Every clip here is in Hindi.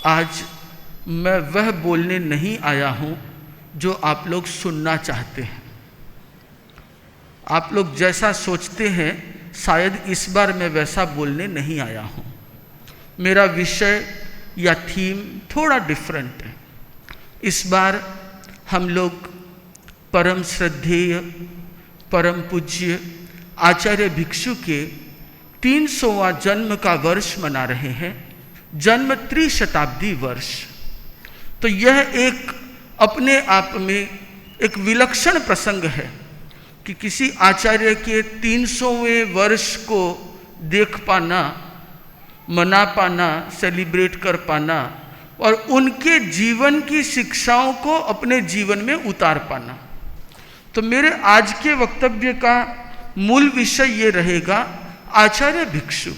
आज मैं वह बोलने नहीं आया हूँ जो आप लोग सुनना चाहते हैं। आप लोग जैसा सोचते हैं शायद इस बार मैं वैसा बोलने नहीं आया हूँ। मेरा विषय या थीम थोड़ा डिफरेंट है। इस बार हम लोग परम श्रद्धेय परम पूज्य आचार्य भिक्षु के 300वां जन्म का वर्ष मना रहे हैं, जन्म त्रिशताब्दी वर्ष। तो यह एक अपने आप में एक विलक्षण प्रसंग है कि किसी आचार्य के 300वें वर्ष को देख पाना, मना पाना, सेलिब्रेट कर पाना और उनके जीवन की शिक्षाओं को अपने जीवन में उतार पाना। तो मेरे आज के वक्तव्य का मूल विषय ये रहेगा आचार्य भिक्षु।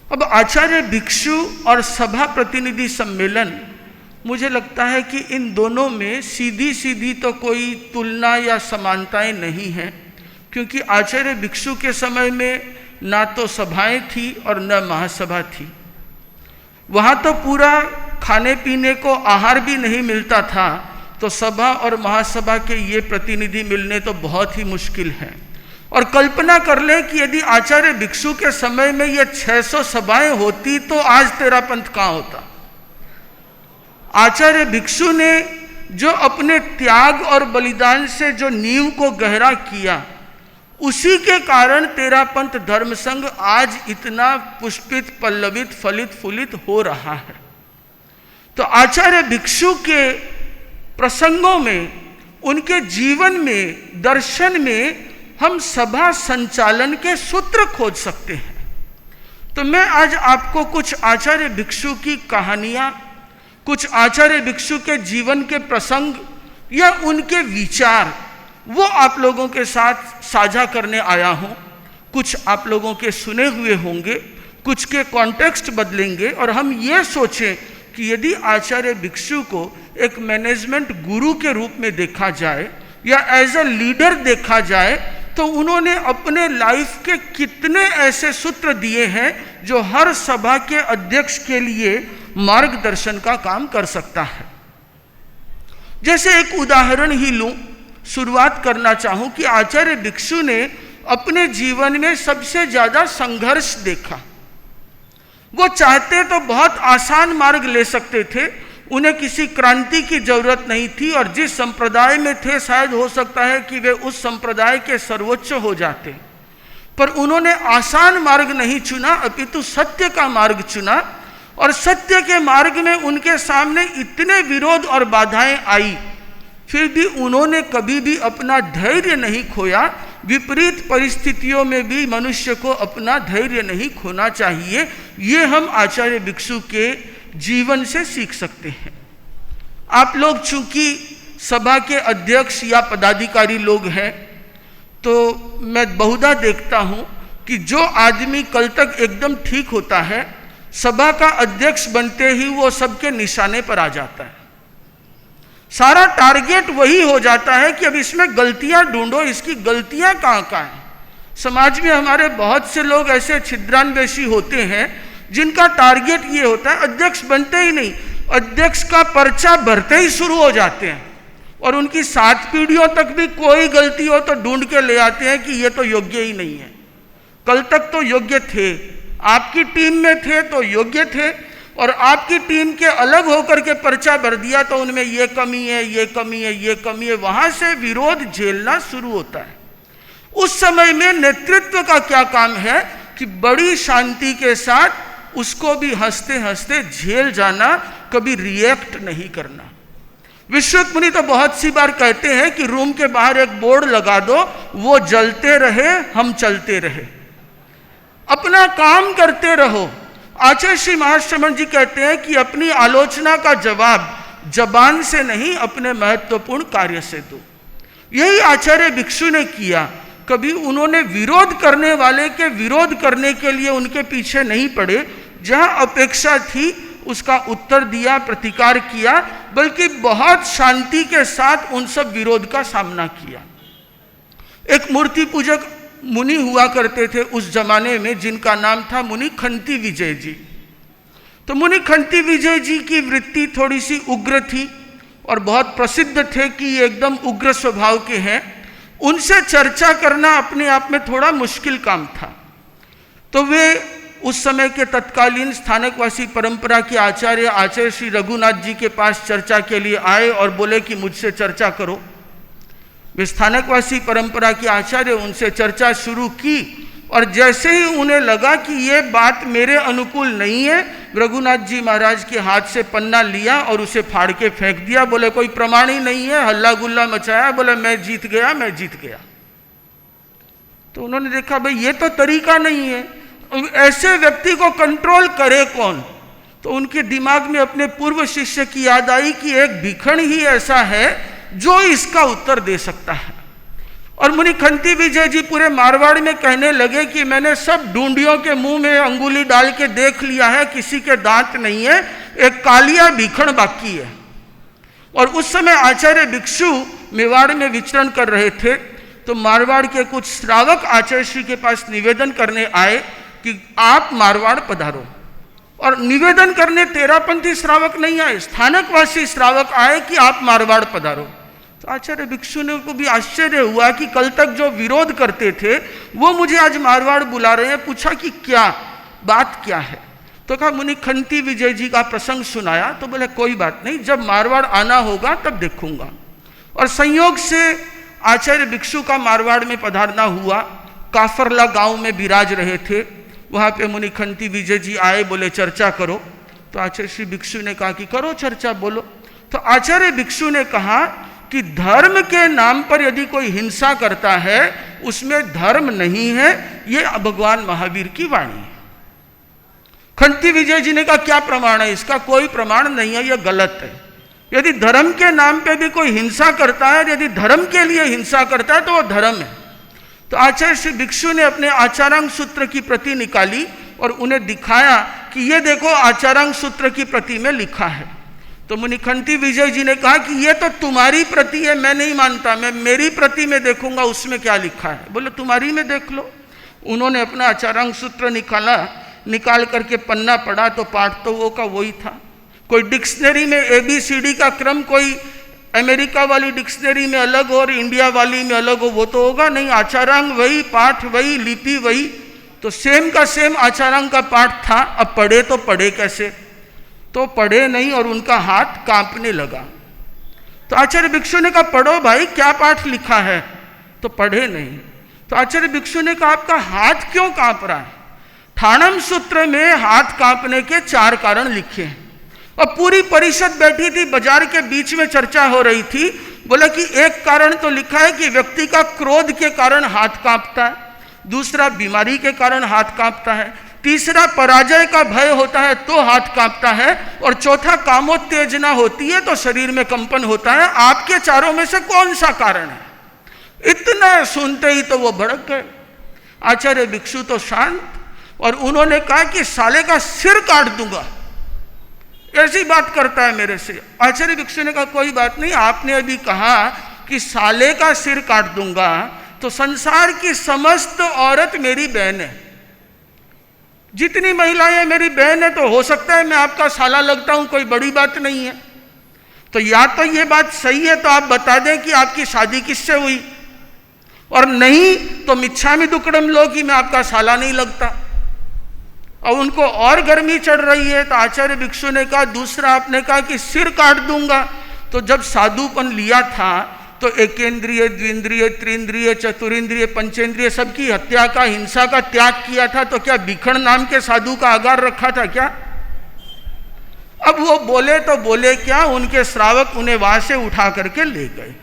अब आचार्य भिक्षु और सभा प्रतिनिधि सम्मेलन, मुझे लगता है कि इन दोनों में सीधी सीधी तो कोई तुलना या समानताएं नहीं हैं, क्योंकि आचार्य भिक्षु के समय में ना तो सभाएं थी और न महासभा थी। वहाँ तो पूरा खाने पीने को आहार भी नहीं मिलता था, तो सभा और महासभा के ये प्रतिनिधि मिलने तो बहुत ही मुश्किल है। और कल्पना कर लें कि यदि आचार्य भिक्षु के समय में ये 600 सभाएं होती तो आज तेरा पंथ कहाँ होता। आचार्य भिक्षु ने जो अपने त्याग और बलिदान से जो नींव को गहरा किया, उसी के कारण तेरा पंथ धर्म संघ आज इतना पुष्पित, पल्लवित, फलित, फूलित हो रहा है। तो आचार्य भिक्षु के प्रसंगों में, उनके जीवन में, दर्शन में हम सभा संचालन के सूत्र खोज सकते हैं। तो मैं आज आपको कुछ आचार्य भिक्षु की कहानियां, कुछ आचार्य भिक्षु के जीवन के प्रसंग या उनके विचार, वो आप लोगों के साथ साझा करने आया हूँ। कुछ आप लोगों के सुने हुए होंगे, कुछ के कॉन्टेक्स्ट बदलेंगे और हम ये सोचें कि यदि आचार्य भिक्षु को एक मैनेजमेंट गुरु के रूप में देखा जाए या एज अ लीडर देखा जाए, तो उन्होंने अपने लाइफ के कितने ऐसे सूत्र दिए हैं जो हर सभा के अध्यक्ष के लिए मार्गदर्शन का काम कर सकता है। जैसे एक उदाहरण ही लूं, शुरुआत करना चाहूं कि आचार्य भिक्षु ने अपने जीवन में सबसे ज्यादा संघर्ष देखा। वो चाहते तो बहुत आसान मार्ग ले सकते थे, उन्हें किसी क्रांति की जरूरत नहीं थी और जिस संप्रदाय में थे शायद हो सकता है कि वे उस संप्रदाय के सर्वोच्च हो जाते, पर उन्होंने आसान मार्ग नहीं चुना, अपितु सत्य का मार्ग चुना। और सत्य के मार्ग में उनके सामने इतने विरोध और बाधाएं आई, फिर भी उन्होंने कभी भी अपना धैर्य नहीं खोया। विपरीत परिस्थितियों में भी मनुष्य को अपना धैर्य नहीं खोना चाहिए। ये हम आचार्य भिक्षु के जीवन से सीख सकते हैं। आप लोग चूंकि सभा के अध्यक्ष या पदाधिकारी लोग हैं, तो मैं बहुधा देखता हूं कि जो आदमी कल तक एकदम ठीक होता है, सभा का अध्यक्ष बनते ही वो सबके निशाने पर आ जाता है। सारा टारगेट वही हो जाता है कि अब इसमें गलतियां ढूंढो, इसकी गलतियां कहाँ हैं। समाज में हमारे बहुत से लोग ऐसे छिद्रान्वेषी होते हैं जिनका टारगेट ये होता है, अध्यक्ष बनते ही नहीं, अध्यक्ष का पर्चा भरते ही शुरू हो जाते हैं और उनकी 7 पीढ़ियों तक भी कोई गलती हो तो ढूंढ के ले आते हैं कि ये तो योग्य ही नहीं है। कल तक तो योग्य थे, आपकी टीम में थे तो योग्य थे, और आपकी टीम के अलग होकर के पर्चा भर दिया तो उनमें ये कमी है, ये कमी है, ये कमी है। वहां से विरोध झेलना शुरू होता है। उस समय में नेतृत्व का क्या काम है कि बड़ी शांति के साथ उसको भी हंसते हंसते झेल जाना, कभी रिएक्ट नहीं करना। विश्वक मुनि तो बहुत सी बार कहते हैं कि रूम के बाहर एक बोर्ड लगा दो, वो जलते रहे हम चलते रहे, अपना काम करते रहो। आचार्य श्री महाश्रमण जी कहते हैं कि अपनी आलोचना का जवाब जबान से नहीं, अपने महत्वपूर्ण कार्य से दो। यही आचार्य भिक्षु ने किया। कभी उन्होंने विरोध करने वाले के विरोध करने के लिए उनके पीछे नहीं पड़े, जहां अपेक्षा थी उसका उत्तर दिया, प्रतिकार किया, बल्कि बहुत शांति के साथ उन सब विरोध का सामना किया। एक मूर्ति पूजक मुनि हुआ करते थे उस जमाने में, जिनका नाम था मुनि खंती विजय जी। तो मुनि खंती विजय जी की वृत्ति थोड़ी सी उग्र थी और बहुत प्रसिद्ध थे कि ये एकदम उग्र स्वभाव के हैं। उनसे चर्चा करना अपने आप में थोड़ा मुश्किल काम था। तो वे उस समय के तत्कालीन स्थानकवासी परंपरा के आचार्य श्री रघुनाथ जी के पास चर्चा के लिए आए और बोले कि मुझसे चर्चा करो। वे स्थानकवासी परंपरा के आचार्य, उनसे चर्चा शुरू की और जैसे ही उन्हें लगा कि ये बात मेरे अनुकूल नहीं है, रघुनाथ जी महाराज के हाथ से पन्ना लिया और उसे फाड़ के फेंक दिया। बोले कोई प्रमाण ही नहीं है, हल्ला गुल्ला मचाया, बोले मैं जीत गया, मैं जीत गया। तो उन्होंने देखा भाई ये तो तरीका नहीं है, ऐसे व्यक्ति को कंट्रोल करे कौन। तो उनके दिमाग में अपने पूर्व शिष्य की याद आई कि एक भिखण ही ऐसा है जो इसका उत्तर दे सकता है। और मुनि खंती विजय जी पूरे मारवाड़ में कहने लगे कि मैंने सब ढूंढियों के मुंह में अंगुली डाल के देख लिया है, किसी के दांत नहीं है, एक कालिया भिखण बाकी है। और उस समय आचार्य भिक्षु मेवाड़ में विचरण कर रहे थे, तो मारवाड़ के कुछ श्रावक आचार्य श्री के पास निवेदन करने आए कि आप मारवाड़ पधारो। और निवेदन करने तेरापंथी श्रावक नहीं आए, स्थानकवासी श्रावक आए कि आप मारवाड़ पधारो। तो आचार्य भिक्षु ने को भी आश्चर्य हुआ कि कल तक जो विरोध करते थे वो मुझे आज मारवाड़ बुला रहे हैं। पूछा कि क्या बात क्या है। तो कहा मुनि खंती विजय जी का प्रसंग सुनाया। तो बोले कोई बात नहीं, जब मारवाड़ आना होगा तब देखूंगा। और संयोग से आचार्य भिक्षु का मारवाड़ में पधारना हुआ। काफरला गांव में विराज रहे थे, वहां पे मुनि खंती विजय जी आए, बोले चर्चा करो। तो आचार्य श्री भिक्षु ने कहा कि करो चर्चा, बोलो। तो आचार्य भिक्षु ने कहा कि धर्म के नाम पर यदि कोई हिंसा करता है उसमें धर्म नहीं है, ये भगवान महावीर की वाणी है। खंती विजय जी ने कहा क्या प्रमाण है इसका? कोई प्रमाण नहीं है, यह गलत है। यदि धर्म के नाम पे भी कोई हिंसा करता है, यदि धर्म के लिए हिंसा करता है तो वह धर्म है। तो आचार्य श्री भिक्षु ने अपने आचारांग सूत्र की प्रति निकाली और उन्हें दिखाया कि ये देखो आचारांग सूत्र की प्रति में लिखा है। तो मुनि खंती विजय जी ने कहा कि ये तो तुम्हारी प्रति है, मैं नहीं मानता, मैं मेरी प्रति में देखूंगा उसमें क्या लिखा है। बोले तुम्हारी में देख लो। उन्होंने अपना आचारांग सूत्र निकाला, निकाल करके पन्ना पढ़ा तो पाठ तो वो का वही था। कोई डिक्शनरी में ABCD का क्रम कोई अमेरिका वाली डिक्शनरी में अलग हो और इंडिया वाली में अलग हो, वो तो होगा नहीं। आचारांग वही, पाठ वही, लिपि वही, तो सेम का सेम आचारांग का पाठ था। अब पढ़े तो पढ़े कैसे? तो पढ़े नहीं और उनका हाथ कांपने लगा। तो आचार्य भिक्षु ने कहा पढ़ो भाई, क्या पाठ लिखा है? तो पढ़े नहीं। तो आचार्य भिक्षु ने कहा आपका हाथ क्यों कांप रहा है? ठाणम सूत्र में हाथ कांपने के 4 कारण लिखे हैं। और पूरी परिषद बैठी थी, बाजार के बीच में चर्चा हो रही थी। बोला कि एक कारण तो लिखा है कि व्यक्ति का क्रोध के कारण हाथ कांपता है, दूसरा बीमारी के कारण हाथ कांपता है, तीसरा पराजय का भय होता है तो हाथ कांपता है, और चौथा कामोत्तेजना होती है तो शरीर में कंपन होता है। आपके चारों में से कौन सा कारण है? इतना सुनते ही तो वो भड़क गए। आचार्य भिक्षु तो शांत, और उन्होंने कहा कि साले का सिर काट दूंगा, ऐसी बात करता है मेरे से। आचार्य भिक्षु ने कहा कोई बात नहीं, आपने अभी कहा कि साले का सिर काट दूंगा, तो संसार की समस्त औरत मेरी बहन है, जितनी महिलाएं मेरी बहन है, तो हो सकता है मैं आपका साला लगता हूं, कोई बड़ी बात नहीं है। तो या तो ये बात सही है तो आप बता दें कि आपकी शादी किससे हुई, और नहीं तो मिच्छामि दुक्कडम लो कि मैं आपका साला नहीं लगता। और उनको और गर्मी चढ़ रही है। तो आचार्य भिक्षु ने कहा दूसरा आपने कहा कि सिर काट दूंगा, तो जब साधुपन लिया था तो एकेंद्रिय, द्विंद्रिय, त्रिंद्रिय, चतुरिंद्रिय, पंचेंद्रिय सबकी हत्या का, हिंसा का त्याग किया था, तो क्या भिखण नाम के साधु का आगार रखा था क्या? अब वो बोले तो बोले क्या, उनके श्रावक उन्हें वहां से उठा करके ले गए।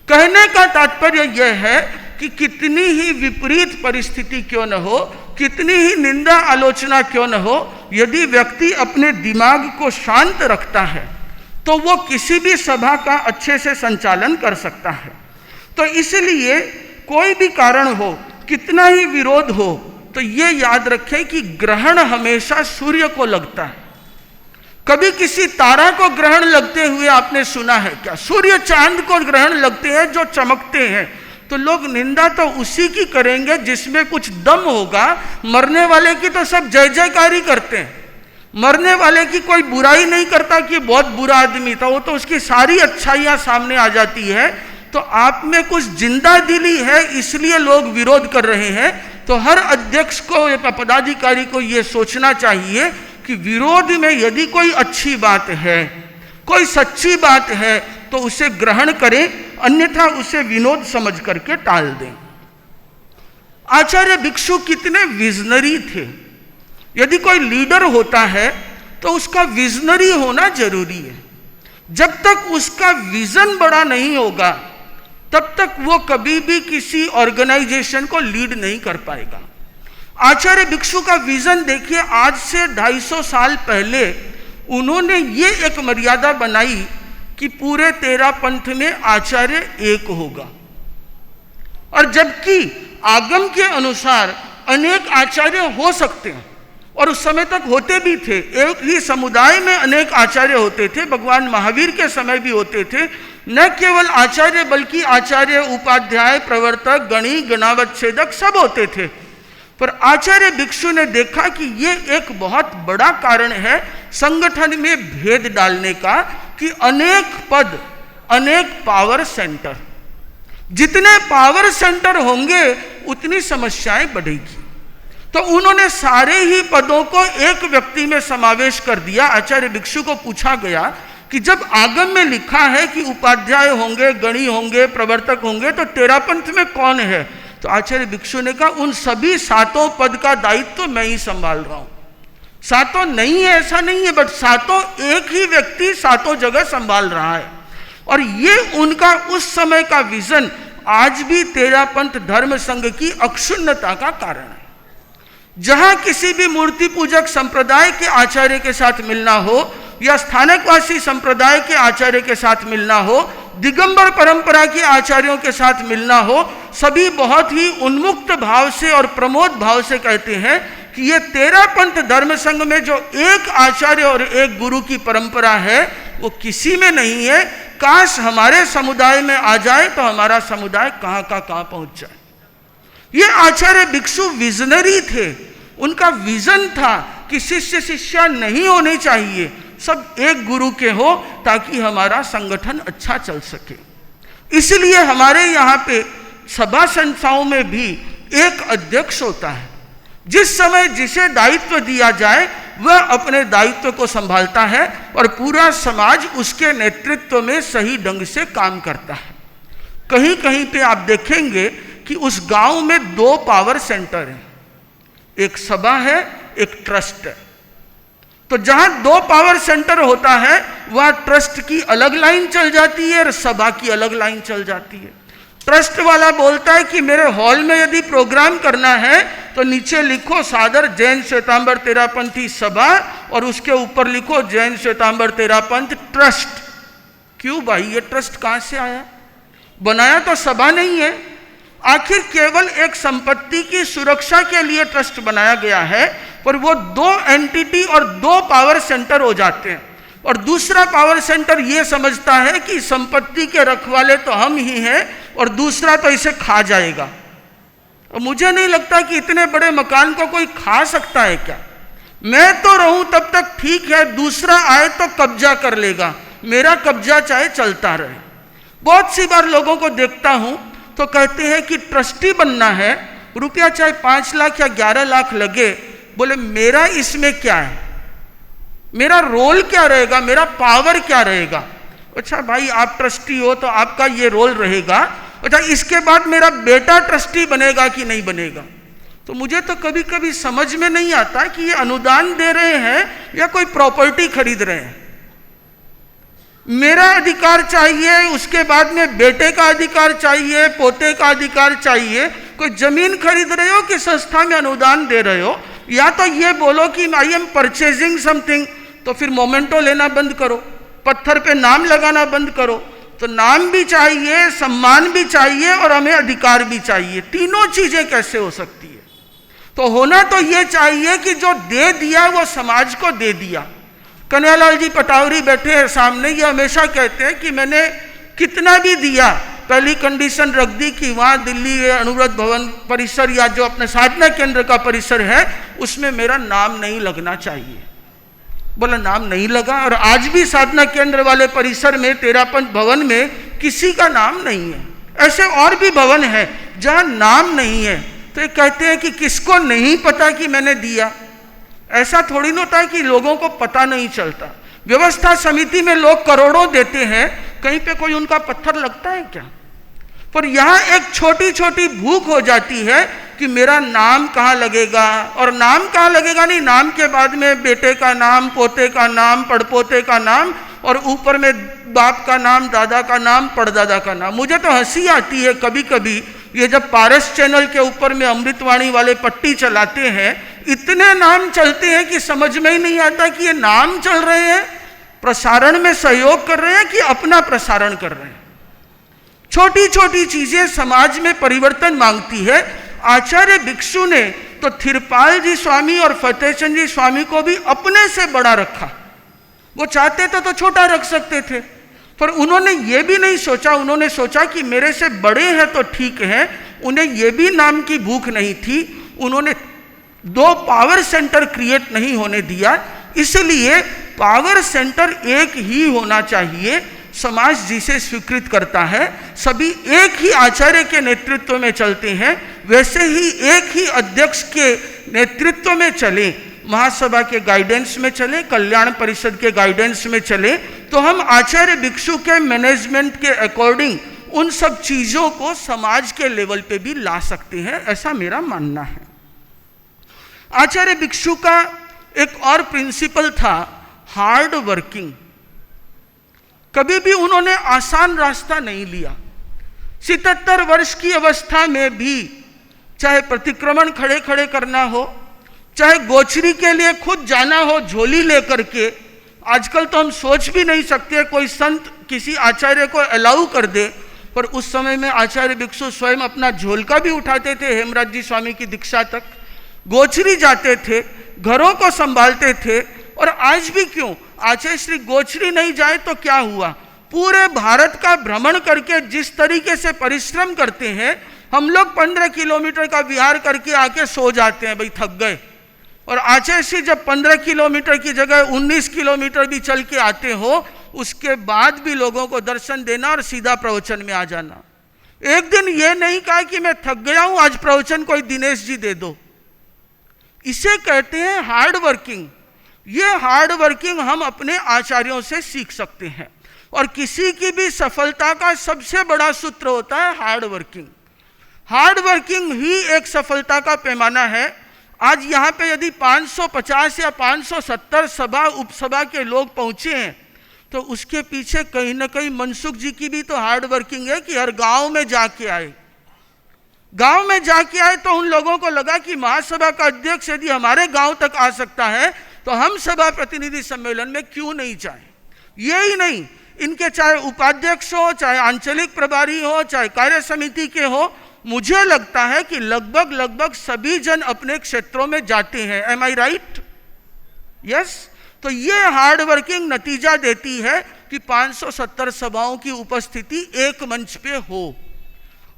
कहने का तात्पर्य यह है कि कितनी ही विपरीत परिस्थिति क्यों न हो, कितनी ही निंदा आलोचना क्यों न हो, यदि व्यक्ति अपने दिमाग को शांत रखता है तो वो किसी भी सभा का अच्छे से संचालन कर सकता है। तो इसलिए कोई भी कारण हो, कितना ही विरोध हो, तो ये याद रखें कि ग्रहण हमेशा सूर्य को लगता है। कभी किसी तारा को ग्रहण लगते हुए आपने सुना है क्या? सूर्य चांद को ग्रहण लगते हैं जो चमकते हैं, तो लोग निंदा तो उसी की करेंगे जिसमें कुछ दम होगा। मरने वाले की तो सब जय जयकारी करते हैं, मरने वाले की कोई बुराई नहीं करता कि बहुत बुरा आदमी था, वो तो उसकी सारी अच्छाइयाँ सामने आ जाती है। तो आप में कुछ जिंदा दिली है, इसलिए लोग विरोध कर रहे हैं। तो हर अध्यक्ष को या पदाधिकारी को ये सोचना चाहिए कि विरोध में यदि कोई अच्छी बात है, कोई सच्ची बात है, तो उसे ग्रहण करें, अन्यथा उसे विनोद समझ करके टाल दें। आचार्य भिक्षु कितने विजनरी थे। यदि कोई लीडर होता है तो उसका विजनरी होना जरूरी है। जब तक उसका विजन बड़ा नहीं होगा तब तक वो कभी भी किसी ऑर्गेनाइजेशन को लीड नहीं कर पाएगा। आचार्य भिक्षु का विजन देखिए, आज से 250 साल पहले उन्होंने ये एक मर्यादा बनाई कि पूरे 13 पंथ में आचार्य एक होगा। और जबकि आगम के अनुसार अनेक आचार्य हो सकते हैं, और उस समय तक होते भी थे। एक ही समुदाय में अनेक आचार्य होते थे, भगवान महावीर के समय भी होते थे। न केवल आचार्य बल्कि आचार्य, उपाध्याय, प्रवर्तक, गणी, गणावच्छेदक सब होते थे। पर आचार्य भिक्षु ने देखा कि ये एक बहुत बड़ा कारण है संगठन में भेद डालने का, कि अनेक पद, अनेक पावर सेंटर, जितने पावर सेंटर होंगे उतनी समस्याएं बढ़ेगी। तो उन्होंने सारे ही पदों को एक व्यक्ति में समावेश कर दिया। आचार्य भिक्षु को पूछा गया कि जब आगम में लिखा है कि उपाध्याय होंगे, गणी होंगे, प्रवर्तक होंगे, तो 13 पंथ में कौन है? तो आचार्य भिक्षु ने कहा उन सभी 7 पद का दायित्व तो मैं ही संभाल रहा हूं। 7 नहीं है ऐसा नहीं है, बट 7 एक ही व्यक्ति 7 जगह संभाल रहा है। और ये उनका उस समय का विजन आज भी 13 पंथ धर्म संघ की अक्षुण्णता का कारण है। जहां किसी भी मूर्ति पूजक संप्रदाय के आचार्य के साथ मिलना हो, या स्थानकवासी संप्रदाय के आचार्य के साथ मिलना हो, दिगंबर परंपरा के आचार्यों के साथ मिलना हो, सभी बहुत ही उन्मुक्त भाव से और प्रमोद भाव से कहते हैं कि ये 13 पंथ धर्म संघ में जो एक आचार्य और एक गुरु की परंपरा है वो किसी में नहीं है। काश हमारे समुदाय में आ जाए तो हमारा समुदाय कहाँ का कहाँ पहुंच जाए। ये आचार्य भिक्षु विजनरी थे। उनका विजन था कि शिष्य शिष्या नहीं होने चाहिए, सब एक गुरु के हो, ताकि हमारा संगठन अच्छा चल सके। इसलिए हमारे यहाँ पे सभा संस्थाओं में भी एक अध्यक्ष होता है। जिस समय जिसे दायित्व दिया जाए वह अपने दायित्व को संभालता है और पूरा समाज उसके नेतृत्व में सही ढंग से काम करता है। कहीं कहीं पे आप देखेंगे कि उस गांव में 2 पावर सेंटर हैं, एक सभा है, एक ट्रस्ट है। तो जहां 2 पावर सेंटर होता है वहां ट्रस्ट की अलग लाइन चल जाती है और सभा की अलग लाइन चल जाती है। ट्रस्ट वाला बोलता है कि मेरे हॉल में यदि प्रोग्राम करना है तो नीचे लिखो सादर जैन श्वेतांबर तेरापंथी सभा और उसके ऊपर लिखो जैन श्वेतांबर तेरापंथ ट्रस्ट। क्यों भाई, ये ट्रस्ट कहां से आया? बनाया तो सभा नहीं है। आखिर केवल एक संपत्ति की सुरक्षा के लिए ट्रस्ट बनाया गया है, पर वो 2 एंटिटी और 2 पावर सेंटर हो जाते हैं। और दूसरा पावर सेंटर ये समझता है कि संपत्ति के रखवाले तो हम ही हैं और दूसरा तो इसे खा जाएगा। और मुझे नहीं लगता कि इतने बड़े मकान को कोई खा सकता है क्या। मैं तो रहूं तब तक ठीक है, दूसरा आए तो कब्जा कर लेगा, मेरा कब्जा चाहे चलता रहे। बहुत सी बार लोगों को देखता हूं तो कहते हैं कि ट्रस्टी बनना है, रुपया चाहे 5 लाख या 11 लाख लगे, बोले मेरा इसमें क्या है, मेरा रोल क्या रहेगा, मेरा पावर क्या रहेगा। अच्छा भाई, आप ट्रस्टी हो तो आपका ये रोल रहेगा। अच्छा, इसके बाद मेरा बेटा ट्रस्टी बनेगा कि नहीं बनेगा। तो मुझे तो कभी कभी समझ में नहीं आता कि ये अनुदान दे रहे हैं या कोई प्रॉपर्टी खरीद रहे हैं। मेरा अधिकार चाहिए, उसके बाद में बेटे का अधिकार चाहिए, पोते का अधिकार चाहिए। कोई जमीन खरीद रहे हो कि संस्था में अनुदान दे रहे हो? या तो ये बोलो कि आई एम परचेजिंग समथिंग, तो फिर मोमेंटो लेना बंद करो, पत्थर पे नाम लगाना बंद करो। तो नाम भी चाहिए, सम्मान भी चाहिए और हमें अधिकार भी चाहिए। तीनों चीजें कैसे हो सकती है? तो होना तो ये चाहिए कि जो दे दिया वो समाज को दे दिया। कन्हैयालाल जी पटावरी बैठे हैं सामने, ये हमेशा कहते हैं कि मैंने कितना भी दिया, पहली कंडीशन रख दी कि वहाँ दिल्ली अनुव्रत भवन परिसर या जो अपने साधना केंद्र का परिसर है उसमें मेरा नाम नहीं लगना चाहिए। बोला नाम नहीं लगा। और आज भी साधना केंद्र वाले परिसर में तेरापंथ भवन में किसी का नाम नहीं है। ऐसे और भी भवन है जहां नाम नहीं है। तो ये कहते हैं कि किसको नहीं पता कि मैंने दिया। ऐसा थोड़ी ना होता है कि लोगों को पता नहीं चलता। व्यवस्था समिति में लोग करोड़ों देते हैं, कहीं पे कोई उनका पत्थर लगता है क्या? पर यहाँ एक छोटी छोटी भूख हो जाती है कि मेरा नाम कहाँ लगेगा। और नाम कहाँ लगेगा नहीं, नाम के बाद में बेटे का नाम, पोते का नाम, पड़पोते का नाम, और ऊपर में बाप का नाम, दादा का नाम, पड़दादा का नाम। मुझे तो हंसी आती है कभी कभी, ये जब पारस चैनल के ऊपर में अमृतवाणी वाले पट्टी चलाते हैं, इतने नाम चलते हैं कि समझ में ही नहीं आता कि ये नाम चल रहे हैं, प्रसारण में सहयोग कर रहे हैं कि अपना प्रसारण कर रहे हैं। छोटी छोटी चीजें समाज में परिवर्तन मांगती है। आचार्य भिक्षु ने तो थिरपाल जी स्वामी और फतेहचंद जी स्वामी को भी अपने से बड़ा रखा। वो चाहते तो छोटा रख सकते थे, पर उन्होंने ये भी नहीं सोचा। उन्होंने सोचा कि मेरे से बड़े हैं तो ठीक है। उन्हें ये भी नाम की भूख नहीं थी। उन्होंने 2 पावर सेंटर क्रिएट नहीं होने दिया, इसलिए पावर सेंटर एक ही होना चाहिए। समाज जिसे स्वीकृत करता है, सभी एक ही आचार्य के नेतृत्व में चलते हैं, वैसे ही एक ही अध्यक्ष के नेतृत्व में चले, महासभा के गाइडेंस में चले, कल्याण परिषद के गाइडेंस में चले, तो हम आचार्य भिक्षु के मैनेजमेंट के अकॉर्डिंग उन सब चीज़ों को समाज के लेवल पे भी ला सकते हैं, ऐसा मेरा मानना है। आचार्य भिक्षु का एक और प्रिंसिपल था हार्ड वर्किंग। कभी भी उन्होंने आसान रास्ता नहीं लिया। 77 वर्ष की अवस्था में भी, चाहे प्रतिक्रमण खड़े खड़े करना हो, चाहे गोचरी के लिए खुद जाना हो झोली लेकर के। आजकल तो हम सोच भी नहीं सकते कोई संत किसी आचार्य को अलाउ कर दे, पर उस समय में आचार्य भिक्षु स्वयं अपना झोलका भी उठाते थे। हेमराज जी स्वामी की दीक्षा तक गोचरी जाते थे, घरों को संभालते थे। और आज भी क्यों, आचार्य श्री गोचरी नहीं जाए तो क्या हुआ, पूरे भारत का भ्रमण करके जिस तरीके से परिश्रम करते हैं, हम लोग 15 किलोमीटर का विहार करके आके सो जाते हैं, भाई थक गए। और आचार्य श्री जब 15 किलोमीटर की जगह 19 किलोमीटर भी चल के आते हो, उसके बाद भी लोगों को दर्शन देना और सीधा प्रवचन में आ जाना। एक दिन ये नहीं कहा कि मैं थक गया हूं, आज प्रवचन कोई दिनेश जी दे दो। इसे कहते हैं हार्ड वर्किंग। ये हार्ड वर्किंग हम अपने आचार्यों से सीख सकते हैं। और किसी की भी सफलता का सबसे बड़ा सूत्र होता है हार्ड वर्किंग। हार्ड वर्किंग ही एक सफलता का पैमाना है। आज यहाँ पे यदि 550 या 570 सभा उपसभा के लोग पहुँचे हैं, तो उसके पीछे कहीं ना कहीं मनसुख जी की भी तो हार्ड वर्किंग है कि हर गांव में जाके आए। गांव में जाके आए तो उन लोगों को लगा कि महासभा का अध्यक्ष यदि हमारे गांव तक आ सकता है, तो हम सभा प्रतिनिधि सम्मेलन में क्यों नहीं जाएं। यही नहीं, इनके चाहे उपाध्यक्ष हो, चाहे आंचलिक प्रभारी हो, चाहे कार्य समिति के हो, मुझे लगता है कि लगभग सभी जन अपने क्षेत्रों में जाते हैं। एम आई राइट? यस। तो ये हार्ड वर्किंग नतीजा देती है कि 570 सभाओं की उपस्थिति एक मंच पे हो।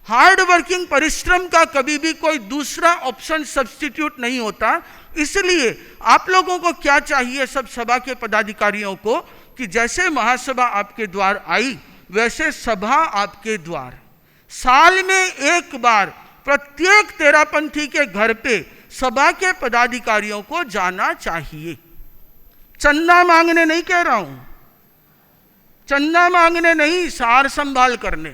हार्ड वर्किंग परिश्रम का कभी भी कोई दूसरा ऑप्शन सब्स्टिट्यूट नहीं होता। इसलिए आप लोगों को क्या चाहिए, सब सभा के पदाधिकारियों को, कि जैसे महासभा आपके द्वार आई, वैसे सभा आपके द्वार। साल में एक बार प्रत्येक तेरापंथी के घर पे सभा के पदाधिकारियों को जाना चाहिए। चंदा मांगने नहीं कह रहा हूं, चंदा मांगने नहीं, सार संभाल करने।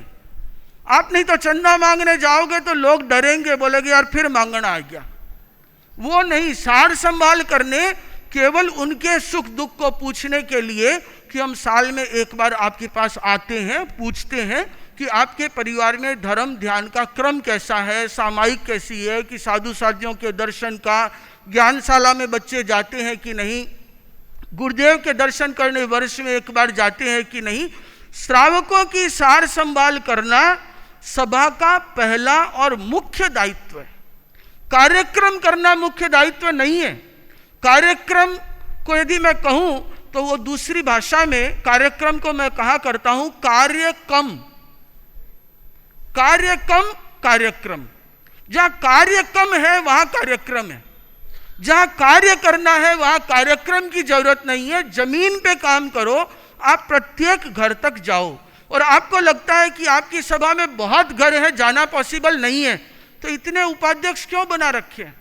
आप नहीं तो चंदा मांगने जाओगे तो लोग डरेंगे, बोलेंगे यार फिर मांगना आ गया। वो नहीं, सार संभाल करने, केवल उनके सुख दुख को पूछने के लिए कि हम साल में एक बार आपके पास आते हैं, पूछते हैं कि आपके परिवार में धर्म ध्यान का क्रम कैसा है, सामायिक कैसी है, कि साधु साधियों के दर्शन का, ज्ञानशाला में बच्चे जाते हैं कि नहीं, गुरुदेव के दर्शन करने वर्ष में एक बार जाते हैं कि नहीं। श्रावकों की सार संभाल करना सभा का पहला और मुख्य दायित्व है। कार्यक्रम करना मुख्य दायित्व नहीं है। कार्यक्रम को यदि मैं कहूं तो वो दूसरी भाषा में कार्यक्रम को मैं कहा करता हूं कार्यक्रम। कार्यक्रम, कार्यक्रम। जहां कार्य कम है वहां कार्यक्रम है। जहाँ कार्य करना है वहाँ कार्यक्रम की जरूरत नहीं है, जमीन पे काम करो। आप प्रत्येक घर तक जाओ, और आपको लगता है कि आपकी सभा में बहुत घर है, जाना पॉसिबल नहीं है, तो इतने उपाध्यक्ष क्यों बना रखे हैं?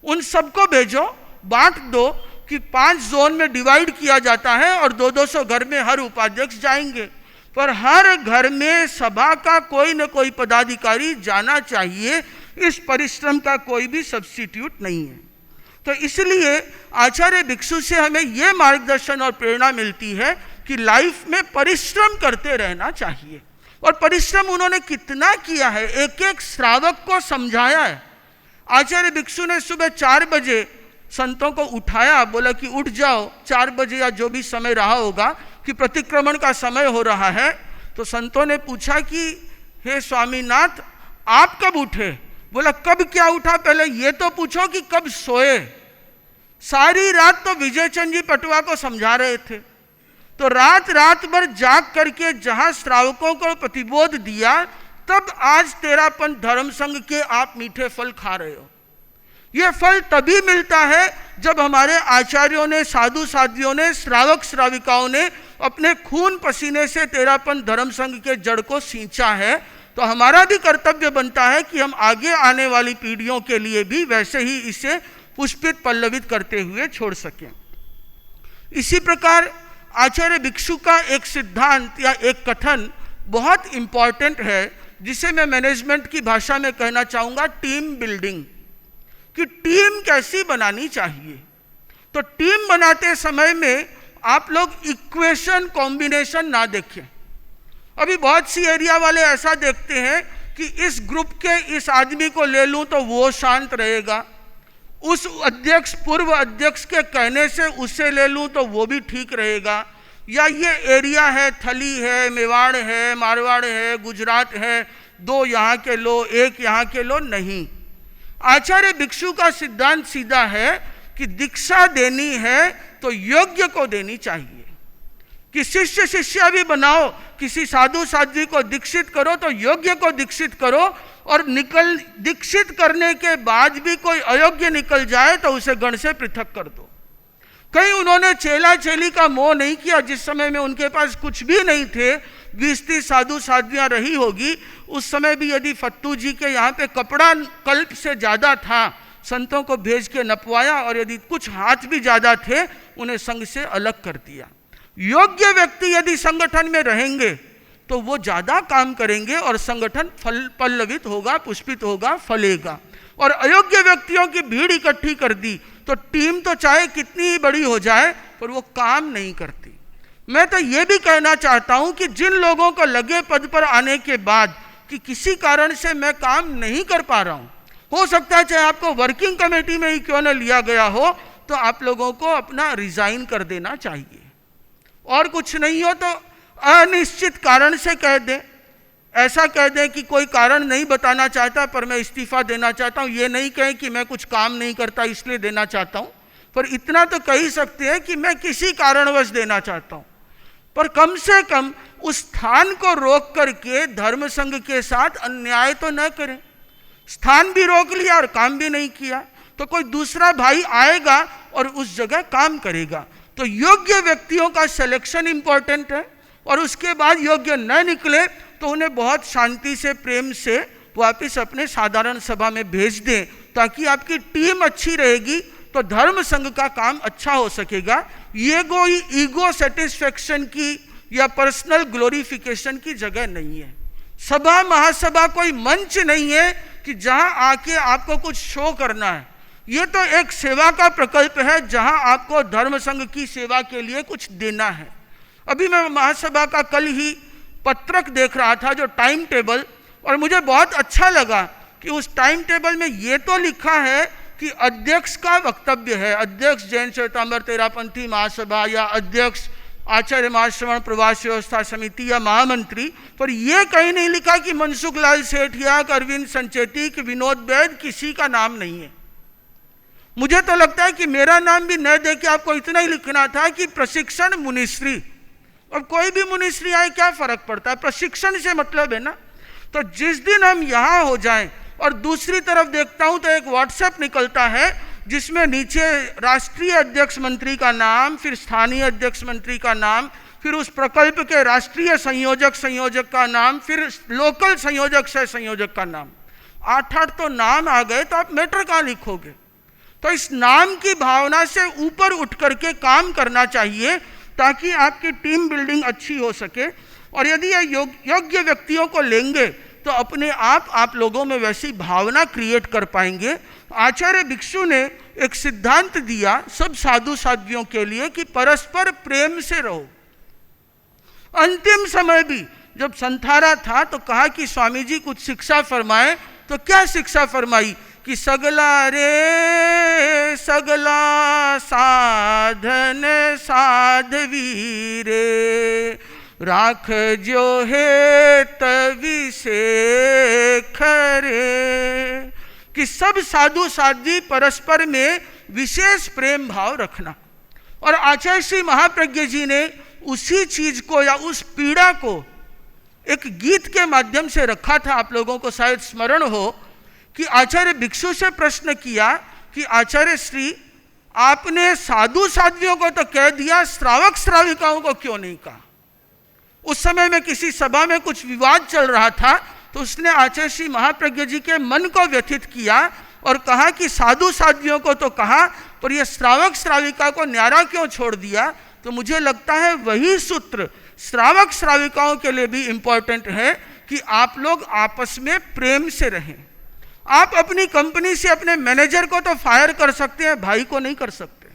उन सबको भेजो, बांट दो कि 5 जोन में डिवाइड किया जाता है और 200 घर में हर उपाध्यक्ष जाएंगे, पर हर घर में सभा का कोई न कोई पदाधिकारी जाना चाहिए। इस परिश्रम का कोई भी सब्स्टिट्यूट नहीं है। तो इसलिए आचार्य भिक्षु से हमें यह मार्गदर्शन और प्रेरणा मिलती है कि लाइफ में परिश्रम करते रहना चाहिए। और परिश्रम उन्होंने कितना किया है, एक एक श्रावक को समझाया है। आचार्य भिक्षु ने सुबह 4 बजे संतों को उठाया, बोला कि उठ जाओ, 4 बजे या जो भी समय रहा होगा कि प्रतिक्रमण का समय हो रहा है। तो संतों ने पूछा कि हे स्वामीनाथ आप कब उठे? बोला कब क्या उठा, पहले ये तो पूछो कि कब सोए। सारी रात तो विजय चंद जी पटवा को समझा रहे थे, तो रात भर जाग करके जहां श्रावकों को प्रतिबोध दिया, तब आज तेरापंथ धर्म संघ के आप मीठे फल खा रहे हो। यह फल तभी मिलता है जब हमारे आचार्यों ने, साधु साध्वियों ने, श्रावक श्राविकाओं ने अपने खून पसीने से तेरापंथ धर्म संघ के जड़ को सींचा है। तो हमारा भी कर्तव्य बनता है कि हम आगे आने वाली पीढ़ियों के लिए भी वैसे ही इसे पुष्पित पल्लवित करते हुए छोड़ सकें। इसी प्रकार आचार्य भिक्षु का एक सिद्धांत या एक कथन बहुत इंपॉर्टेंट है, जिसे मैं मैनेजमेंट की भाषा में कहना चाहूँगा टीम बिल्डिंग, कि टीम कैसी बनानी चाहिए। तो टीम बनाते समय में आप लोग इक्वेशन कॉम्बिनेशन ना देखें। अभी बहुत सी एरिया वाले ऐसा देखते हैं कि इस ग्रुप के इस आदमी को ले लूं तो वो शांत रहेगा, उस अध्यक्ष पूर्व अध्यक्ष के कहने से उसे ले लूं तो वो भी ठीक रहेगा, या ये एरिया है, थली है, मेवाड़ है, मारवाड़ है, गुजरात है, 2 यहाँ के लो, 1 यहाँ के लो। नहीं, आचार्य भिक्षु का सिद्धांत सीधा है कि दीक्षा देनी है तो योग्य को देनी चाहिए। कि शिष्य शिष्या भी बनाओ, किसी साधु साध्वी को दीक्षित करो तो योग्य को दीक्षित करो, और दीक्षित करने के बाद भी कोई अयोग्य निकल जाए तो उसे गण से पृथक कर दो। कहीं उन्होंने चेला चेली का मोह नहीं किया। जिस समय में उनके पास कुछ भी नहीं थे, 20-30 साधु साध्वियाँ रही होगी, उस समय भी यदि फत्तू जी के यहाँ पे कपड़ा कल्प से ज़्यादा था, संतों को भेज के नपवाया, और यदि कुछ हाथ भी ज़्यादा थे उन्हें संघ से अलग कर दिया। योग्य व्यक्ति यदि संगठन में रहेंगे तो वो ज़्यादा काम करेंगे और संगठन पल्लवित होगा, पुष्पित होगा, फलेगा। और अयोग्य व्यक्तियों की भीड़ इकट्ठी कर दी तो टीम तो चाहे कितनी ही बड़ी हो जाए पर वो काम नहीं करती। मैं तो ये भी कहना चाहता हूँ कि जिन लोगों को लगे पद पर आने के बाद कि किसी कारण से मैं काम नहीं कर पा रहा हूँ, हो सकता है चाहे आपको वर्किंग कमेटी में ही क्यों न लिया गया हो, तो आप लोगों को अपना रिजाइन कर देना चाहिए। और कुछ नहीं हो तो अनिश्चित कारण से कह दें, ऐसा कह दें कि कोई कारण नहीं बताना चाहता पर मैं इस्तीफा देना चाहता हूँ। ये नहीं कहें कि मैं कुछ काम नहीं करता इसलिए देना चाहता हूँ, पर इतना तो कह ही सकते हैं कि मैं किसी कारणवश देना चाहता हूँ। पर कम से कम उस स्थान को रोक करके धर्म संघ के साथ अन्याय तो न करें। स्थान भी रोक लिया और काम भी नहीं किया तो कोई दूसरा भाई आएगा और उस जगह काम करेगा। तो योग्य व्यक्तियों का सिलेक्शन इंपॉर्टेंट है, और उसके बाद योग्य न निकले तो उन्हें बहुत शांति से, प्रेम से वापस अपने साधारण सभा में भेज दें, ताकि आपकी टीम अच्छी रहेगी तो धर्म संघ का काम अच्छा हो सकेगा। ये कोई ईगो सेटिस्फेक्शन की या पर्सनल ग्लोरिफिकेशन की जगह नहीं है। सभा महासभा कोई मंच नहीं है कि जहां आके आपको कुछ शो करना है। ये तो एक सेवा का प्रकल्प है जहां आपको धर्म संघ की सेवा के लिए कुछ देना है। अभी मैं महासभा का कल ही पत्रक देख रहा था, जो टाइम टेबल, और मुझे बहुत अच्छा लगा कि उस टाइम टेबल में ये तो लिखा है कि अध्यक्ष का वक्तव्य है, अध्यक्ष जैन श्वेतांबर तेरापंथी महासभा या अध्यक्ष आचार्य महाश्रवण प्रवास व्यवस्था समिति या महामंत्री, पर यह कहीं नहीं लिखा कि मनसुख लाल सेठिया, अरविंद संचेती, कि विनोद वैद, किसी का नाम नहीं है। मुझे तो लगता है कि मेरा नाम भी न दे के आपको इतना ही लिखना था कि प्रशिक्षण मुनिश्री। अब कोई भी मुनिश्री आए क्या फर्क पड़ता है, प्रशिक्षण से मतलब है ना। तो जिस दिन हम यहाँ हो जाएं, और दूसरी तरफ देखता हूँ तो एक व्हाट्सएप निकलता है जिसमें नीचे राष्ट्रीय अध्यक्ष मंत्री का नाम, फिर स्थानीय अध्यक्ष मंत्री का नाम, फिर उस प्रकल्प के राष्ट्रीय संयोजक का नाम, फिर लोकल संयोजक से संयोजक का नाम। 8-8 तो नाम आ गए, तो आप मैटर कहाँ लिखोगे? तो इस नाम की भावना से ऊपर उठ करके काम करना चाहिए ताकि आपकी टीम बिल्डिंग अच्छी हो सके। और यदि ये योग्य व्यक्तियों को लेंगे तो अपने आप लोगों में वैसी भावना क्रिएट कर पाएंगे। आचार्य भिक्षु ने एक सिद्धांत दिया सब साधु साध्वियों के लिए कि परस्पर प्रेम से रहो। अंतिम समय भी जब संथारा था तो कहा कि स्वामी जी कुछ शिक्षा फरमाए। तो क्या शिक्षा फरमाई कि सगला रे सगला साधन साधवी रे, राख जो है तभी से खरे। कि सब साधु साध्वी परस्पर में विशेष प्रेम भाव रखना। और आचार्य श्री महाप्रज्ञ जी ने उसी चीज को या उस पीड़ा को एक गीत के माध्यम से रखा था। आप लोगों को शायद स्मरण हो कि आचार्य भिक्षु से प्रश्न किया कि आचार्य श्री, आपने साधु साध्वियों को तो कह दिया, श्रावक श्राविकाओं को क्यों नहीं कहा? उस समय में किसी सभा में कुछ विवाद चल रहा था, तो उसने आचार्य श्री महाप्रज्ञ जी के मन को व्यथित किया और कहा कि साधु साध्वियों को तो कहा, पर यह श्रावक श्राविका को न्यारा क्यों छोड़ दिया? तो मुझे लगता है वही सूत्र श्रावक श्राविकाओं के लिए भी इंपॉर्टेंट है कि आप लोग आपस में प्रेम से रहें। आप अपनी कंपनी से अपने मैनेजर को तो फायर कर सकते हैं, भाई को नहीं कर सकते।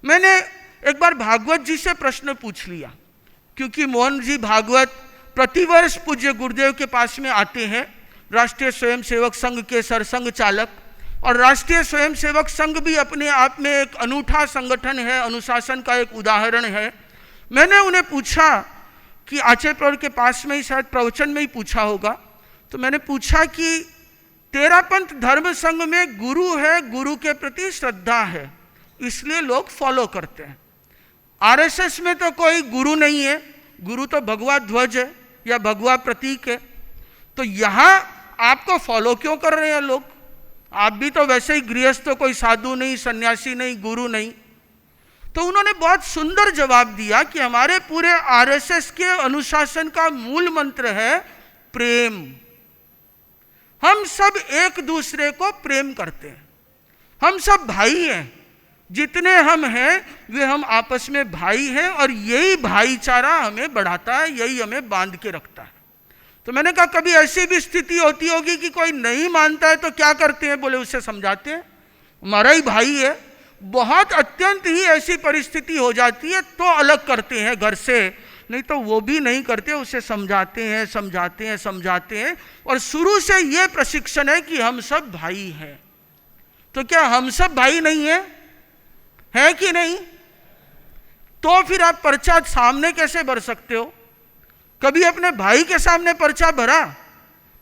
मैंने एक बार भागवत जी से प्रश्न पूछ लिया, क्योंकि मोहन जी भागवत प्रतिवर्ष पूज्य गुरुदेव के पास में आते हैं, राष्ट्रीय स्वयंसेवक संघ के सरसंघ चालक। और राष्ट्रीय स्वयंसेवक संघ भी अपने आप में एक अनूठा संगठन है, अनुशासन का एक उदाहरण है। मैंने उन्हें पूछा कि आचार्य प्रवर के पास में ही शायद प्रवचन में ही पूछा होगा, तो मैंने पूछा कि तेरापंथ धर्म संघ में गुरु है, गुरु के प्रति श्रद्धा है, इसलिए लोग फॉलो करते हैं। आरएसएस में तो कोई गुरु नहीं है, गुरु तो भगवा ध्वज है या भगवा प्रतीक है, तो यहाँ आपको फॉलो क्यों कर रहे हैं लोग? आप भी तो वैसे ही गृहस्थ, तो कोई साधु नहीं, सन्यासी नहीं, गुरु नहीं। तो उन्होंने बहुत सुंदर जवाब दिया कि हमारे पूरे आरएसएस के अनुशासन का मूल मंत्र है प्रेम। हम सब एक दूसरे को प्रेम करते हैं, हम सब भाई हैं, जितने हम हैं वे हम आपस में भाई हैं, और यही भाईचारा हमें बढ़ाता है, यही हमें बांध के रखता है। तो मैंने कहा कभी ऐसी भी स्थिति होती होगी कि कोई नहीं मानता है तो क्या करते हैं? बोले उसे समझाते हैं, हमारा ही भाई है। बहुत अत्यंत ही ऐसी परिस्थिति हो जाती है तो अलग करते हैं घर से, नहीं तो वो भी नहीं करते, उसे समझाते हैं। और शुरू से ये प्रशिक्षण है कि हम सब भाई हैं। तो क्या हम सब भाई नहीं है कि नहीं? तो फिर आप पर्चा सामने कैसे भर सकते हो? कभी अपने भाई के सामने पर्चा भरा?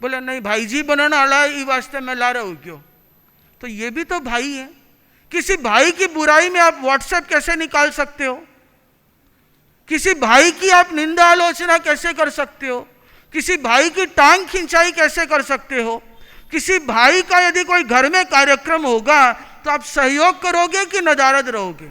बोले नहीं, भाई जी बनाना आला ये वास्ते मैं ला रहा हूं क्यों? तो ये भी तो भाई है। किसी भाई की बुराई में आप व्हाट्सएप कैसे निकाल सकते हो? किसी भाई की आप निंदा आलोचना कैसे कर सकते हो? किसी भाई की टांग खिंचाई कैसे कर सकते हो? किसी भाई का यदि कोई घर में कार्यक्रम होगा तो आप सहयोग करोगे कि नदारद रहोगे?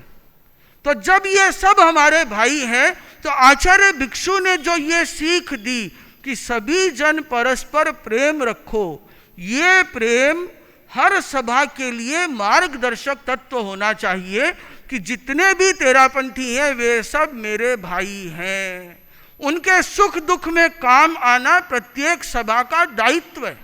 तो जब ये सब हमारे भाई हैं, तो आचार्य भिक्षु ने जो ये सीख दी कि सभी जन परस्पर प्रेम रखो, ये प्रेम हर सभा के लिए मार्गदर्शक तत्व होना चाहिए कि जितने भी तेरापंथी हैं वे सब मेरे भाई हैं। उनके सुख दुख में काम आना प्रत्येक सभा का दायित्व है।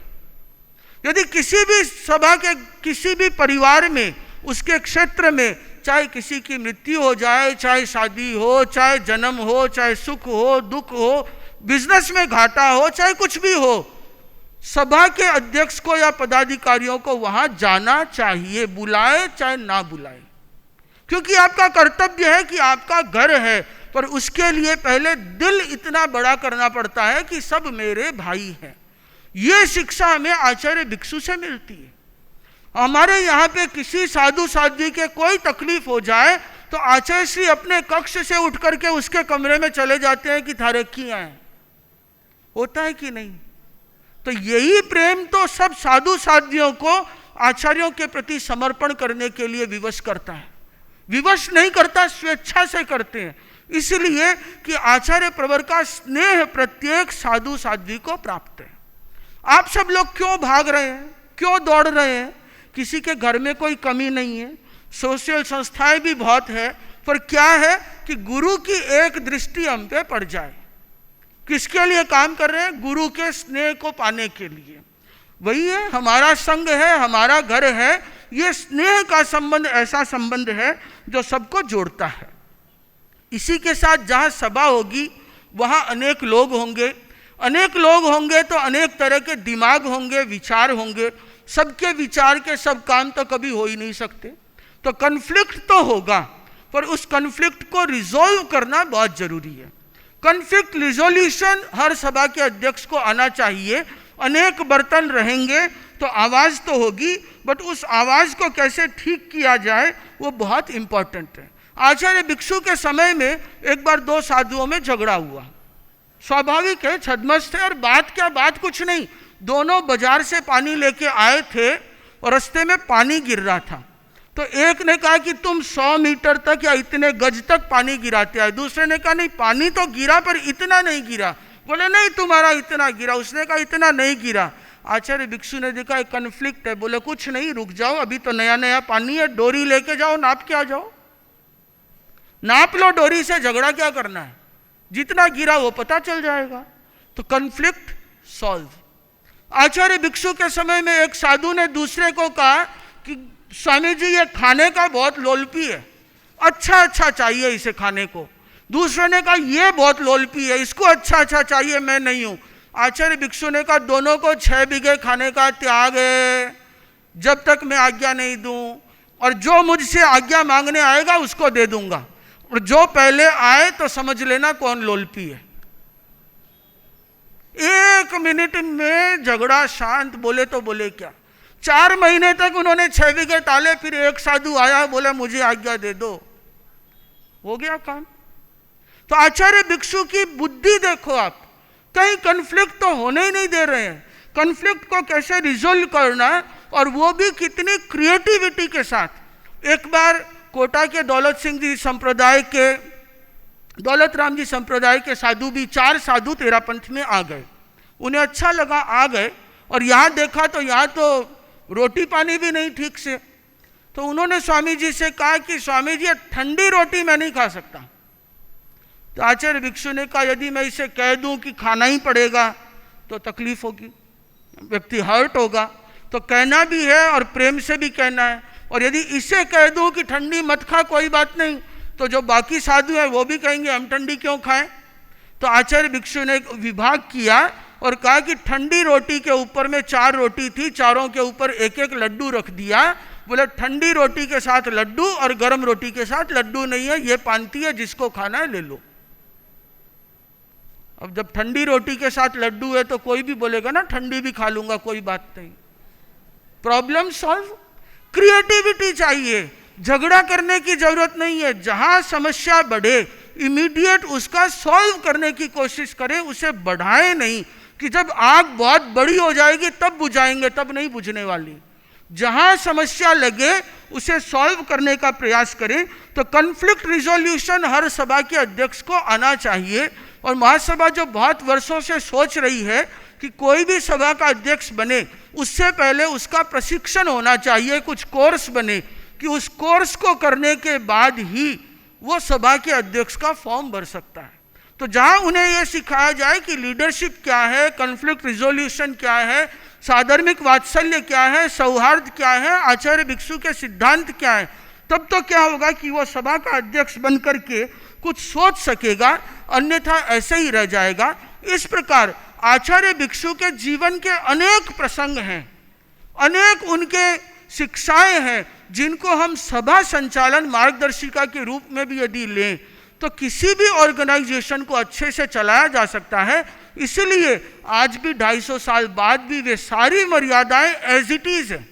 यदि किसी भी सभा के किसी भी परिवार में, उसके क्षेत्र में, चाहे किसी की मृत्यु हो जाए, चाहे शादी हो, चाहे जन्म हो, चाहे सुख हो, दुख हो, बिजनेस में घाटा हो, चाहे कुछ भी हो, सभा के अध्यक्ष को या पदाधिकारियों को वहां जाना चाहिए, बुलाए चाहे ना बुलाए, क्योंकि आपका कर्तव्य है कि आपका घर है। पर उसके लिए पहले दिल इतना बड़ा करना पड़ता है कि सब मेरे भाई हैं। ये शिक्षा हमें आचार्य भिक्षु से मिलती है। हमारे यहाँ पे किसी साधु साध्वी के कोई तकलीफ हो जाए तो आचार्य श्री अपने कक्ष से उठ करके उसके कमरे में चले जाते हैं कि थारे की आए, होता है कि नहीं? तो यही प्रेम तो सब साधु साध्वियों को आचार्यों के प्रति समर्पण करने के लिए विवश करता है। विवश नहीं करता, स्वेच्छा से करते हैं, इसलिए कि आचार्य प्रवर का स्नेह प्रत्येक साधु साध्वी को प्राप्त है। आप सब लोग क्यों भाग रहे हैं, क्यों दौड़ रहे हैं? किसी के घर में कोई कमी नहीं है, सोशल संस्थाएं भी बहुत है, पर क्या है कि गुरु की एक दृष्टि हम पे पड़ जाए। किसके लिए काम कर रहे हैं? गुरु के स्नेह को पाने के लिए। वही है, हमारा संग है, हमारा घर है। ये स्नेह का संबंध ऐसा संबंध है जो सबको जोड़ता है। इसी के साथ जहाँ सभा होगी वहाँ अनेक लोग होंगे, अनेक लोग होंगे तो अनेक तरह के दिमाग होंगे, विचार होंगे। सबके विचार के सब काम तो कभी हो ही नहीं सकते, तो कन्फ्लिक्ट तो होगा, पर उस कन्फ्लिक्ट को रिजोल्व करना बहुत जरूरी है। कन्फ्लिक्ट रिजोल्यूशन हर सभा के अध्यक्ष को आना चाहिए। अनेक बर्तन रहेंगे तो आवाज़ तो होगी, बट उस आवाज़ को कैसे ठीक किया जाए वो बहुत इंपॉर्टेंट है। आचार्य भिक्षु के समय में एक बार दो साधुओं में झगड़ा हुआ। स्वाभाविक है, छद्मस थे, और बात क्या, बात कुछ नहीं। दोनों बाजार से पानी लेके आए थे और रास्ते में पानी गिर रहा था। तो एक ने कहा कि तुम 100 मीटर तक या इतने गज तक पानी गिराते आए। दूसरे ने कहा नहीं, पानी तो गिरा पर इतना नहीं गिरा। बोले नहीं, तुम्हारा इतना गिरा। उसने कहा इतना नहीं गिरा। आचार्य भिक्षु ने देखा एक कन्फ्लिक्ट है। बोले कुछ नहीं, रुक जाओ, अभी तो नया नया पानी है, डोरी लेके जाओ, नाप के आ जाओ। नाप लो डोरी से, झगड़ा क्या करना है, जितना गिरा वो पता चल जाएगा। तो कन्फ्लिक्ट सॉल्व। आचार्य भिक्षु के समय में एक साधु ने दूसरे को कहा कि स्वामी जी ये खाने का बहुत लोलपी है, अच्छा अच्छा चाहिए इसे खाने को। दूसरे ने कहा ये बहुत लोलपी है, इसको अच्छा अच्छा चाहिए, मैं नहीं हूं। आचार्य भिक्षु ने कहा दोनों को 6 बीघे खाने का त्याग है, जब तक मैं आज्ञा नहीं दूं, और जो मुझसे आज्ञा मांगने आएगा उसको दे दूंगा, और जो पहले आए तो समझ लेना कौन लोलपी है। 1 मिनट में झगड़ा शांत। बोले तो बोले क्या, 4 महीने तक उन्होंने 6 बीघे टाले, फिर एक साधु आया, बोला मुझे आज्ञा दे दो, हो गया काम। तो आचार्य भिक्षु की बुद्धि देखो आप, कहीं कन्फ्लिक्ट तो होने ही नहीं दे रहे हैं। कन्फ्लिक्ट को कैसे रिजोल्व करना, और वो भी कितनी क्रिएटिविटी के साथ। एक बार कोटा के दौलत सिंह जी संप्रदाय के, दौलत राम जी संप्रदाय के साधु भी, 4 साधु तेरापंथ में आ गए। उन्हें अच्छा लगा, आ गए, और यहाँ देखा तो यहाँ तो रोटी पानी भी नहीं ठीक से। तो उन्होंने स्वामी जी से कहा कि स्वामी जी ठंडी रोटी मैं नहीं खा सकता। तो आचार्य भिक्षु ने कहा यदि मैं इसे कह दूं कि खाना ही पड़ेगा तो तकलीफ होगी, व्यक्ति हर्ट होगा। तो कहना भी है और प्रेम से भी कहना है। और यदि इसे कह दूं कि ठंडी मत खा, कोई बात नहीं, तो जो बाकी साधु हैं वो भी कहेंगे हम ठंडी क्यों खाएं। तो आचार्य भिक्षु ने विभाग किया और कहा कि ठंडी रोटी के ऊपर में 4 रोटी थी, चारों के ऊपर एक एक लड्डू रख दिया। बोले ठंडी रोटी के साथ लड्डू और गर्म रोटी के साथ लड्डू नहीं है, ये पांती है, जिसको खाना है ले लो। अब जब ठंडी रोटी के साथ लड्डू है तो कोई भी बोलेगा ना ठंडी भी खा लूंगा, कोई बात नहीं। Problem solve. क्रिएटिविटी चाहिए, झगड़ा करने की जरूरत नहीं है। जहां समस्या बढ़े इमीडिएट उसका सॉल्व करने की कोशिश करें, उसे बढ़ाएं नहीं कि जब आग बहुत बड़ी हो जाएगी तब बुझाएंगे, तब नहीं बुझने वाली। जहां समस्या लगे उसे सॉल्व करने का प्रयास करें। तो कॉन्फ्लिक्ट रिजोल्यूशन हर सभा के अध्यक्ष को आना चाहिए। और महासभा जो बहुत वर्षों से सोच रही है कि कोई भी सभा का अध्यक्ष बने उससे पहले उसका प्रशिक्षण होना चाहिए, कुछ कोर्स बने कि उस कोर्स को करने के बाद ही वो सभा के अध्यक्ष का फॉर्म भर सकता है। तो जहां उन्हें यह सिखाया जाए कि लीडरशिप क्या है, कॉन्फ्लिक्ट रिजोल्यूशन क्या है, साधर्मिक वात्सल्य क्या है, सौहार्द क्या है, आचार्य भिक्षु के सिद्धांत क्या है, तब तो क्या होगा कि वो सभा का अध्यक्ष बन करके कुछ सोच सकेगा, अन्यथा ऐसे ही रह जाएगा। इस प्रकार आचार्य भिक्षु के जीवन के अनेक प्रसंग हैं, अनेक उनके शिक्षाएं हैं जिनको हम सभा संचालन मार्गदर्शिका के रूप में भी यदि लें तो किसी भी ऑर्गेनाइजेशन को अच्छे से चलाया जा सकता है। इसलिए आज भी 250 साल बाद भी वे सारी मर्यादाएं एज इट इज है।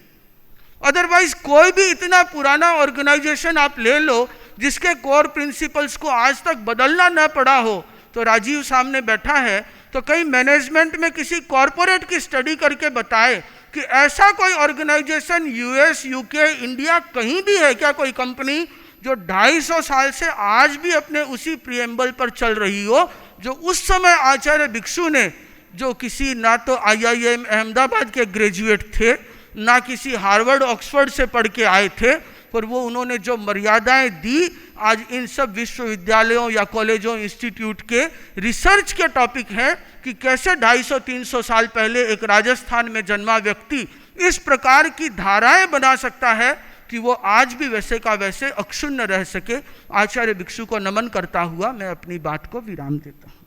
अदरवाइज कोई भी इतना पुराना ऑर्गेनाइजेशन आप ले लो जिसके कोर प्रिंसिपल्स को आज तक बदलना न पड़ा हो, तो राजीव सामने बैठा है, तो कहीं मैनेजमेंट में किसी कॉरपोरेट की स्टडी करके बताए कि ऐसा कोई ऑर्गेनाइजेशन यूएस, यूके, इंडिया कहीं भी है क्या, कोई कंपनी जो 250 साल से आज भी अपने उसी प्रिएम्बल पर चल रही हो जो उस समय आचार्य भिक्षु ने, जो किसी ना तो IIM अहमदाबाद के ग्रेजुएट थे, ना किसी हार्वर्ड ऑक्सफोर्ड से पढ़ के आए थे, पर वो उन्होंने जो मर्यादाएं दी आज इन सब विश्वविद्यालयों या कॉलेजों, इंस्टीट्यूट के रिसर्च के टॉपिक हैं कि कैसे 250-300 साल पहले एक राजस्थान में जन्मा व्यक्ति इस प्रकार की धाराएं बना सकता है कि वो आज भी वैसे का वैसे अक्षुण्ण रह सके। आचार्य भिक्षु को नमन करता हुआ मैं अपनी बात को विराम देता हूँ।